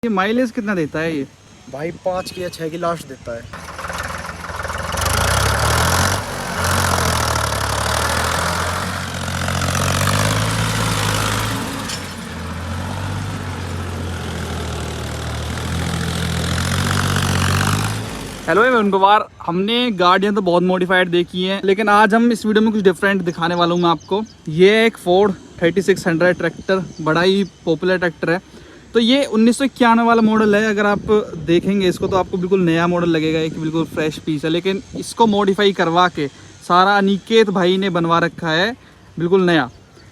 ये माइलेज कितना देता है ये? भाई 5 की या 6 की लास्ट देता है। हेलो एवरीवन, बार हमने गाड़ियाँ तो बहुत मॉडिफाइड देखी हैं, लेकिन आज हम इस वीडियो में कुछ डिफरेंट दिखाने वाला हूँ मैं आपको। ये एक फोर्ड 3600 ट्रैक्टर, बड़ा ही पॉपुलर ट्रैक्टर है। तो ये 1991 वाला मॉडल है। अगर आप देखेंगे इसको तो आपको बिल्कुल नया मॉडल लगेगा, एक बिल्कुल फ्रेश पीस है, लेकिन इसको मॉडिफाई करवा के सारा अनिकेत भाई ने बनवा रखा है बिल्कुल नया।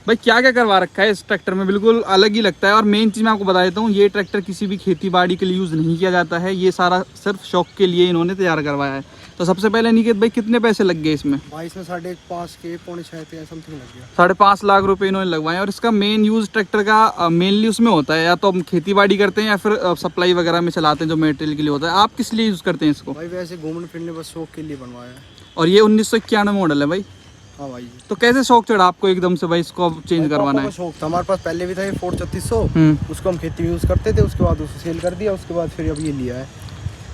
भाई क्या क्या करवा रखा है इस ट्रैक्टर में, बिल्कुल अलग ही लगता है। और मेन चीज़ मैं आपको बता देता हूँ, ये ट्रैक्टर किसी भी खेती बाड़ी के लिए यूज़ नहीं किया जाता है, ये सारा सिर्फ शौक के लिए इन्होंने तैयार करवाया है। तो सबसे पहले निकेत भाई, कितने पैसे लग गए इसमें? भाई इसमें 5.5 के 5.6 के समथिंग लग गया। 5.5 लाख रुपए इन्होंने लगवाए। और इसका मेन यूज़ ट्रैक्टर का मेनली उसमें होता है, या तो हम खेती बाड़ी करते हैं या फिर सप्लाई वगैरह में चलाते हैं, जो मटेरियल के लिए होता है। आप किस लिए यूज़ करते हैं इसको? भाई वैसे घूमने फिरने बस शौक के लिए बनवाया है। और ये 1991 मॉडल है भाई। हाँ भाई। तो कैसे शौक चढ़ा आपको एकदम से भाई इसको अब चेंज करवाना है? शौक था, हमारे पास पहले भी था ये फोर्ड 3600, उसको हम खेती में यूज़ करते थे, उसके बाद उसको सेल कर दिया, उसके बाद फिर अब ये लिया है,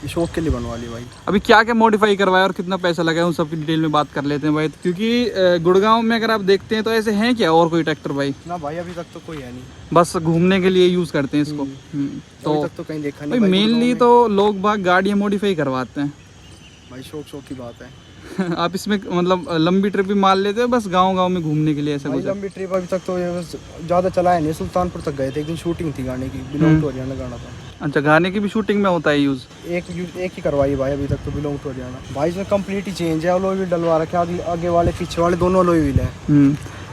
ये शौक के लिए बनवा लिया भाई। अभी क्या क्या मॉडिफाई करवाया और कितना पैसा लगा है, उन सब की डिटेल में बात कर लेते हैं भाई। क्योंकि गुड़गांव में अगर आप देखते हैं तो ऐसे हैं क्या और कोई ट्रैक्टर भाई? ना भाई, अभी तक तो कोई है नहीं, बस घूमने के लिए यूज़ करते हैं इसको। तो अभी तक तो कहीं देखा नहीं भाई। मेनली तो लोग बाग गाड़ियाँ मॉडिफाई करवाते हैं भाई, शौक की बात है। आप इसमें मतलब लंबी ट्रिप भी मार लेते हो, बस गांव में घूमने के लिए ऐसा कुछ? लंबी ट्रिप अभी तक तो ज़्यादा चलाया नहीं, सुल्तानपुर तक गए थे, एक दिन शूटिंग थी गाने की, बिलोंग टू हरियाणा गाना था। अच्छा, गाने की भी शूटिंग में होता है यूज़? एक ही करवाई भाई अभी तक तो, बिलोंग टू हरियाणा। भाई इसमें कंप्लीट ही चेंज है, अलॉय व्हील डलवा रखे, आगे वाले पीछे वाले दोनों अलॉय व्हील है।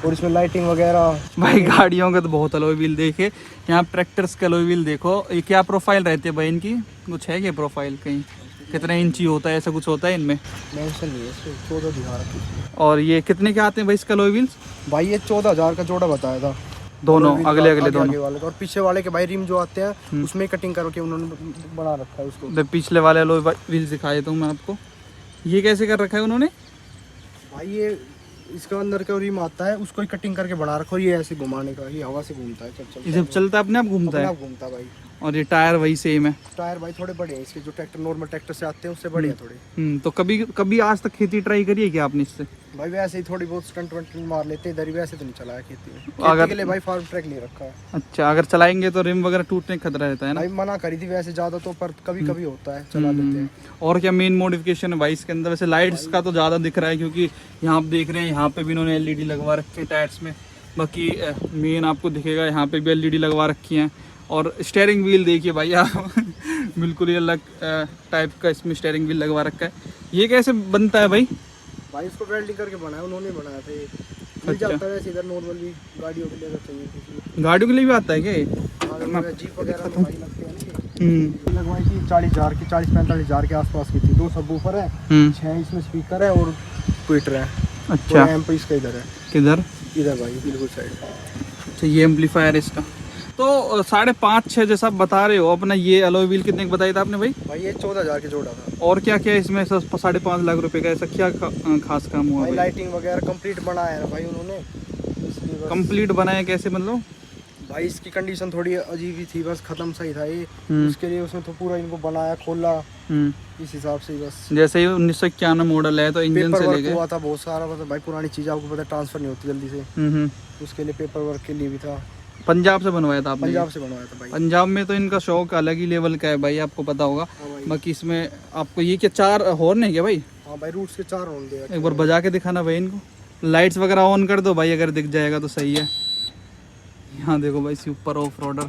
और इसमें लाइटिंग वगैरह। भाई गाड़ियों का तो बहुत अलॉय व्हील देखे, यहाँ ट्रैक्टर्स के अलॉय व्हील देखो। ये क्या प्रोफाइल रहती है भाई इनकी, कुछ है क्या प्रोफाइल? कहीं कितने इंची होता है, ऐसा कुछ होता है इनमें? मेंशन नहीं है इसमें, 14 दिखा रखी है। और ये कितने के आते हैं भाई इसका अलॉय व्हील्स? भाई ये 14,000 का जोड़ा बताया था, दोनों अगले दोनों आगे वाले और पीछे वाले के भाई रिम जो आते हैं उसमें कटिंग करके उन्होंने बना रखा है उसको। पिछले वाले अलॉय व्हील्स दिखाए तो मैं आपको, ये कैसे कर रखा है उन्होंने? भाई ये इसका अंदर का रिम आता है, उसको ही कटिंग करके बना रखा, और ये ऐसे घुमाने का, ये हवा से घूमता है, जब चलता है अपने आप घूमता है? घूमता भाई। और ये टायर वही सेम है? टायर भाई थोड़े बड़े हैं इसके, जो ट्रैक्टर नॉर्मल ट्रैक्टर से आते हैं उससे बड़े हैं थोड़े। तो कभी आज तक खेती ट्राई करी है क्या आपने इससे? भाई वैसे ही थोड़ी बहुत स्टंट वंट मार लेते हैं इधर ही, वैसे तो नहीं चलाया खेती में, खेती के लिए भाई फार्म ट्रैक ले रखा है। अच्छा, अगर चलाएंगे तो रिम वगैरह टूटने का खतरा रहता है ना? भाई मना करी थी वैसे ज़्यादा तो, पर कभी कभी होता है, चला लेते हैं। और क्या मेन मॉडिफिकेशन है भाई इसके अंदर? वैसे लाइट्स का तो ज़्यादा दिख रहा है, क्योंकि यहाँ आप देख रहे हैं यहाँ पे भी इन्होंने LED लगवा रखे हैं टायर्स में। बाकी मेन आपको दिखेगा यहाँ पे भी LED लगवा रखी हैं। और स्टेयरिंग व्हील देखिए भाई आप बिल्कुल ही अलग टाइप का इसमें स्टेयरिंग व्हील लगवा रखा है। ये कैसे बनता है भाई? भाई इसको वेल्डिंग करके बनाया, उन्होंने बनाया था ये। मिल जाता है वैसे इधर नॉर्मल भी, गाड़ियों के लिए अगर चाहिए किसी। गाड़ियों के लिए भी आता है क्या? जीप वगैरह में भाई लगते हैं। लगवाई थी 40,000 की, 40-45,000 के आसपास की थी। 2 सबवूफर है, 6 इसमें स्पीकर है और ट्विटर है। अच्छा, एम्प इसका इधर है। किधर? इधर भाई बिल्कुल साइड। अच्छा, ये एम्पलीफायर इसका। तो 5.5-6 जैसा आप बता रहे हो अपना, ये अलॉय व्हील कितने का बताया था आपने भाई? भाई ये 14,000 के जोड़ा था। और क्या क्या इसमें 5.5 लाख रुपए का ऐसा क्या खास काम हुआ भाई? लाइटिंग वगैरह कंप्लीट बनाया है भाई उन्होंने। कंप्लीट बनाया कैसे मतलब? भाई इसकी कंडीशन थोड़ी अजीब ही थी, बस खत्म सही था ये, उसके लिए उसने तो पूरा इनको बनाया, खोला इस हिसाब से बस। जैसे ही 1991 मॉडल है तो इंजन से लेके हुआ था बहुत सारा, मतलब भाई पुरानी चीज़ आपको पता ट्रांसफर नहीं होती जल्दी से। उसके लिए पेपर वर्क के लिए भी था। पंजाब से बनवाया था आपने? पंजाब से बनवाया था भाई। पंजाब में तो इनका शौक अलग ही लेवल का है भाई, आपको पता होगा। बाकी इसमें आपको ये क्या 4 हॉर्न है क्या भाई? हाँ भाई, रूट्स के 4 हॉर्न दे। एक बार बजा के दिखाना भाई इनको। लाइट्स वगैरह ऑन कर दो भाई, अगर दिख जाएगा तो सही है। यहाँ देखो भाई, सुपर ऑफ रोडर।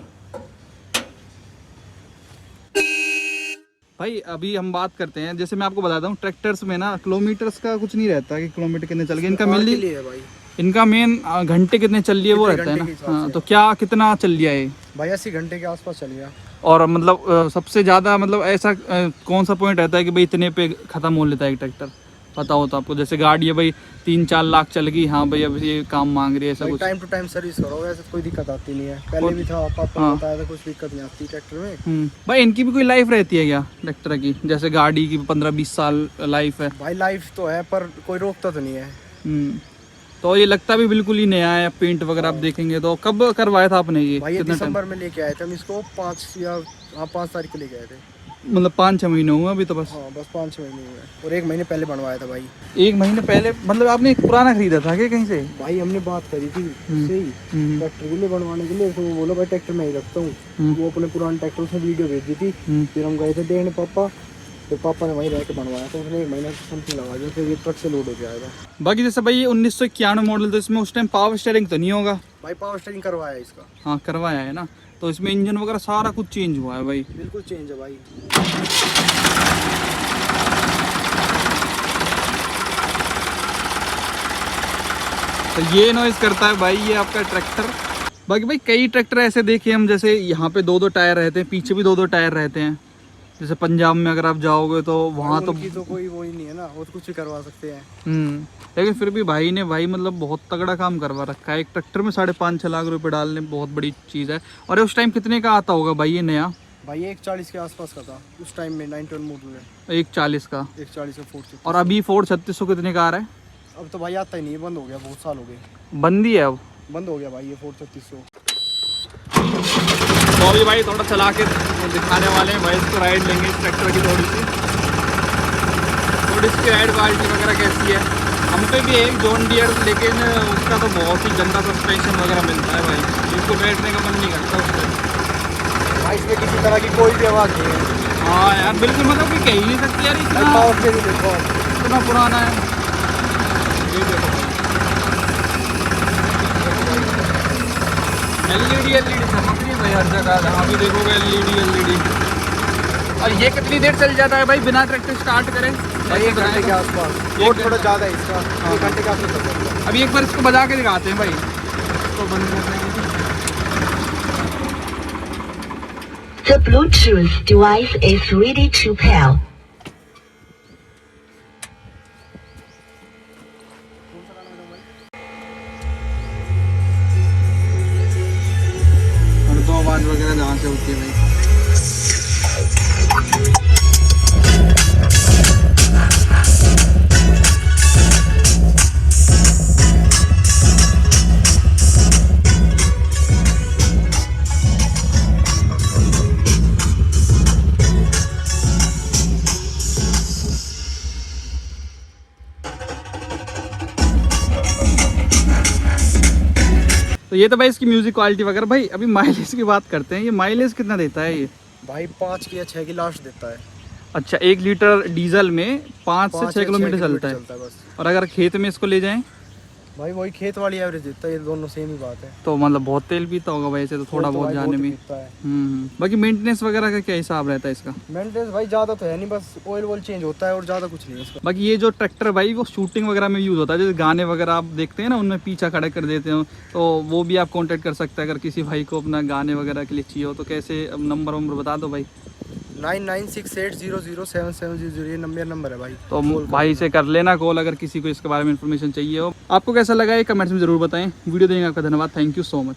भाई अभी हम बात करते हैं, जैसे मैं आपको बताता हूँ ट्रैक्टर्स में ना किलोमीटर्स का कुछ नहीं रहता कि किलोमीटर कितने चल गए। इनका इनका मेन घंटे कितने चल लिए वो रहता है ना। हाँ, तो क्या कितना चल लिया है भाई? 80 घंटे के आसपास चल गया। और मतलब सबसे ज़्यादा मतलब ऐसा कौन सा पॉइंट रहता है कि भाई इतने पे ख़त्म हो लेता है एक ट्रैक्टर? पता हो तो आपको, जैसे गाड़ी है भाई 3-4 लाख चल गई, हाँ भाई अब ये काम मांग रही है, ऐसा कुछ? टाइम टू टाइम सर्विस करो, वैसे कोई दिक्कत आती नहीं है। पहले भी था, पापा बताया था, कुछ दिक्कत नहीं आती ट्रैक्टर में। भाई इनकी भी कोई लाइफ रहती है क्या ट्रैक्टर की? जैसे गाड़ी की 15-20 साल लाइफ है। भाई लाइफ तो है, पर कोई रोकता तो नहीं है। तो ये लगता भी बिल्कुल ही नया है, पेंट वगैरह आप देखेंगे तो। कब करवाया था आपने ये? भाई ये कितना दिसंबर में लेके आए थे हम इसको, 5 तारीख को लेके आए थे। मतलब 5-6 महीने हुए अभी तो बस। हाँ बस 5-6 महीने हुए, और 1 महीने पहले बनवाया था भाई। 1 महीने पहले? मतलब आपने एक पुराना खरीदा था क्या कहीं से? भाई हमने बात करी थी उससे ही ट्रैक्टर के लिए बनवाने के लिए, तो वो बोला भाई ट्रैक्टर मैं ही रखता हूँ। वो अपने पुराने ट्रैक्टर से वीडियो भेज दी थी, फिर हम गए थे देखने पापा, तो पापा ने वहीं रह के बनवाया था। उसने 1 महीना समथिंग लगा दिया, फिर ये ट्रक से लोड हो जाएगा। बाकी जैसे भाई ये 1991 मॉडल, तो इसमें उस टाइम पावर स्टीयरिंग तो नहीं होगा? भाई पावर स्टीयरिंग करवाया इसका। हाँ करवाया है ना, तो इसमें इंजन वगैरह सारा कुछ चेंज हुआ है भाई। बिल्कुल चेंज है भाई। तो ये नॉइज करता है भाई ये आपका ट्रैक्टर। बाकी भाई कई ट्रैक्टर ऐसे देखे हम, जैसे यहाँ पे 2-2 टायर रहते हैं, पीछे भी 2-2 टायर रहते हैं। जैसे पंजाब में अगर आप जाओगे तो वहाँ तो कोई वो ही नहीं है ना, वो तो कुछ भी करवा सकते हैं। लेकिन फिर भी भाई ने मतलब बहुत तगड़ा काम करवा रखा है। एक ट्रैक्टर में 5.5-6 लाख रुपए डालने बहुत बड़ी चीज़ है। और उस टाइम कितने का आता होगा भाई ये नया? भाई 140 के आसपास का था उस टाइम में, 91 मॉडल में। 140 का? 140 का फोर्ड। और अभी फोर्ड 3600 कितने का आ रहा है? अब तो भाई आता ही नहीं है, बंद हो गया, बहुत साल हो गए। बंद ही है अब? बंद हो गया भाई ये फोर्ड 3600। तो अभी भाई थोड़ा चला के दिखाने वाले हैं भाई, इसको राइड लेंगे इस ट्रैक्टर की थोड़ी इसकी राइड क्वालिटी वगैरह कैसी है। हम पे भी एक जॉन डियर, लेकिन उसका तो बहुत ही गंदा सस्पेंशन वगैरह मिलता है भाई, बिल्कुल बैठने का मन नहीं करता उस पर भाई। इसमें किसी तरह की कोई भी आवाज़ नहीं है। हाँ यार बिल्कुल, मतलब कि कह ही नहीं सकती यार, इतना पुराना है। ये देखो एलईडी चमक रही है भाई हर जगह, जहाँ भी देखोगे एलईडी। और ये कितनी देर चल जाता है भाई बिना ट्रैक्टर स्टार्ट करें? भाई 1 घंटे के आसपास। लोड थोड़ा ज़्यादा है इसका, 1 घंटे के आसपास चल जाता है। अभी एक बार इसको बजा के दिखाते हैं भाई, इसको बंद करने के। The Bluetooth device is ready to pair. और तो आवाज़ वगैरह जहाँ से होती है भाई। तो ये तो भाई इसकी म्यूजिक क्वालिटी वगैरह। भाई अभी माइलेज की बात करते हैं, ये माइलेज कितना देता है ये? भाई 5 की या 6 की लास्ट देता है। अच्छा, 1 लीटर डीजल में 5 से 6 किलोमीटर चलता है बस। और अगर खेत में इसको ले जाएं भाई वही खेत वाली एवरेज देता है, ये दोनों सेम ही बात है। तो मतलब बहुत तेल पीता होगा भाई ऐसे तो थोड़ा बहुत जाने में। बाकी मेंटेनेंस वगैरह का क्या हिसाब रहता है इसका? मेंटेनेंस भाई ज़्यादा तो है नहीं, बस ऑयल चेंज होता है और ज़्यादा कुछ नहीं है इसका। बाकी ये जो ट्रैक्टर भाई वो शूटिंग वगैरह में यूज़ होता है, जैसे गाने वगैरह आप देखते हैं ना उनमें पीछा खड़ा कर देते हो, तो वो भी आप कॉन्टेक्ट कर सकते हैं अगर किसी भाई को अपना गाने वगैरह के लिए चाहिए हो तो। कैसे नंबर बता दो भाई? 9968007700 ये नंबर है भाई। तो भाई से कर लेना कॉल अगर किसी को इसके बारे में इन्फॉर्मेशन चाहिए हो। आपको कैसा लगा ये कमेंट्स में ज़रूर बताएं। वीडियो देखने का आपका धन्यवाद, थैंक यू सो मच।